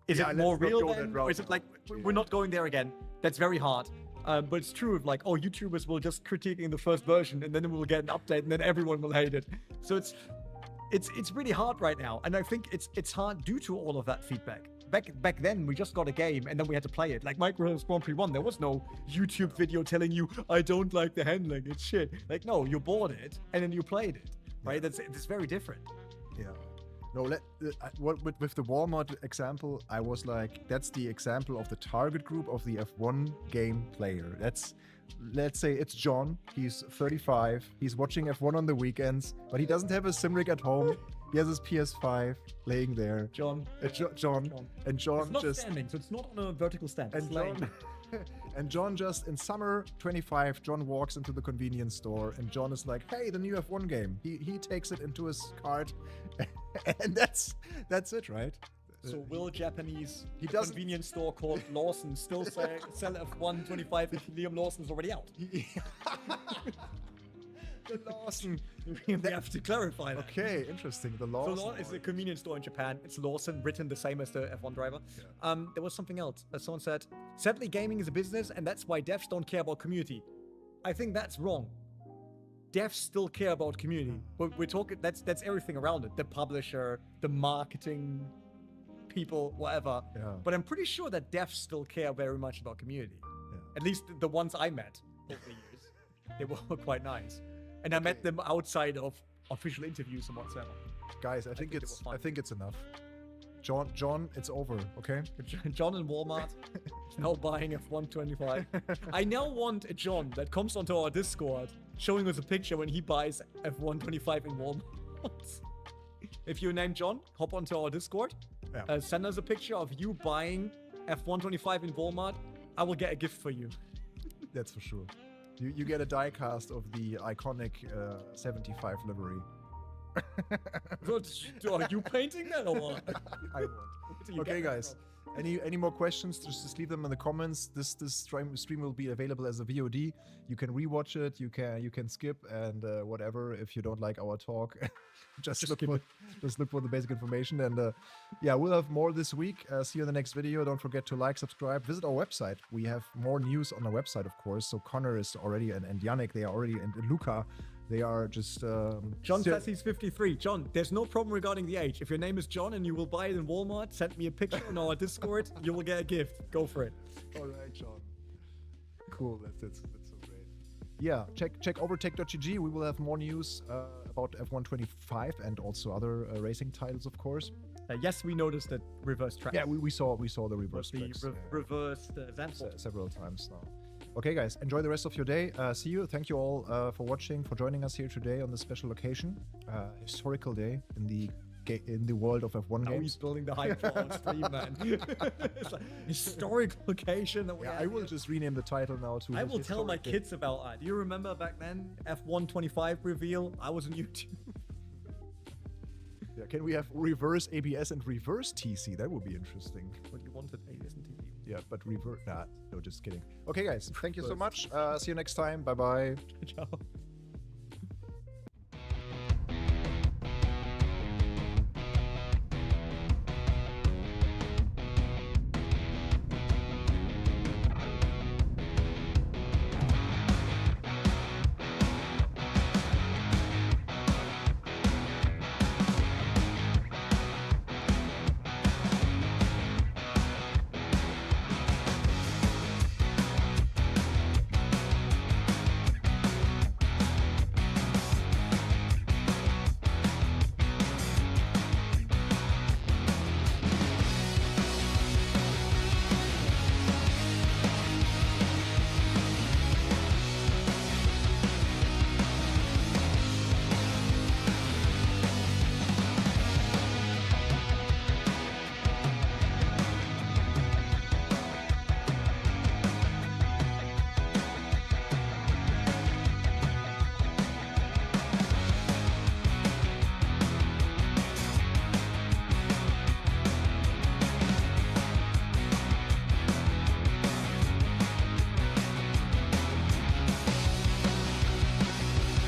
is it more real then, or is it like we're not going there again? That's very hard. But it's true of like, YouTubers will just critiquing the first version, and then we'll get an update, and then everyone will hate it. So it's really hard right now, and I think it's hard due to all of that feedback. Back then, we just got a game, and then we had to play it. Like Microsoft Grand Prix 1, there was no YouTube video telling you, I don't like the handling, it's shit. Like, no, you bought it, and then you played it, right? It's very different. Yeah. No, with the Walmart example, I was like, that's the example of the target group of the F1 game player. Let's say it's John. He's 35. He's watching F1 on the weekends, but he doesn't have a sim rig at home. He has his PS5 laying there. John. John. And John it's not just standing, so it's not on a vertical stand. And John, and John just in summer 25, John walks into the convenience store, and John is like, "Hey, the new F1 game." He takes it into his cart, and that's it, right? So will Japanese he doesn't convenience store called Lawson still sell F1 25 if Liam Lawson's already out? The Lawson. We have to clarify that. Okay, interesting. The Lawson. So Lawson is a convenience store in Japan. It's Lawson, written the same as the F1 driver. Yeah. There was something else. Someone said, sadly, gaming is a business, and that's why devs don't care about community. I think that's wrong. Devs still care about community. We're talking, that's everything around it. The publisher, the marketing people, whatever. Yeah. But I'm pretty sure that devs still care very much about community. Yeah. At least the ones I met over the years. They were quite nice. And I met them outside of official interviews and whatsoever. Guys, I think it's enough. John, it's over, okay? John in Walmart is now buying F1 25. I now want a John that comes onto our Discord showing us a picture when he buys F1 25 in Walmart. If you're named John, hop onto our Discord. Yeah. Send us a picture of you buying F1 25 in Walmart. I will get a gift for you. That's for sure. You get a die cast of the iconic 75 livery. Are you painting that or what? I want. Okay, guys. Any more questions? Just leave them in the comments. This stream will be available as a VOD. You can rewatch it. You can skip and whatever if you don't like our talk. just look for the basic information. And yeah, we'll have more this week. See you in the next video. Don't forget to like, subscribe, visit our website. We have more news on the website, of course. So Connor is already and Yannick, they are already, and Luca. They are just... John says he's 53. John, there's no problem regarding the age. If your name is John and you will buy it in Walmart, send me a picture on our Discord. You will get a gift. Go for it. All right, John. Cool. That's so great. Yeah, check overtech.gg. We will have more news about F1 25 and also other racing titles, of course. Yes, we noticed that reverse tracks. Yeah, we saw the reverse tracks. Reversed Zandvoort. Several times now. Okay, guys, enjoy the rest of your day. See you. Thank you all for watching, for joining us here today on this special occasion. Historical day in the world of F1 now games. He's building the hype for our stream, man. It's like historical occasion that we have. I will just rename the title now to... I will tell my kids about that. Do you remember back then, F1 25 reveal? I was on YouTube. Yeah, can we have reverse ABS and reverse TC? That would be interesting. But you wanted ABS and TC. Yeah, but reverse... Nah, no, just kidding. Okay, guys, thank you so much. See you next time. Bye-bye. Ciao.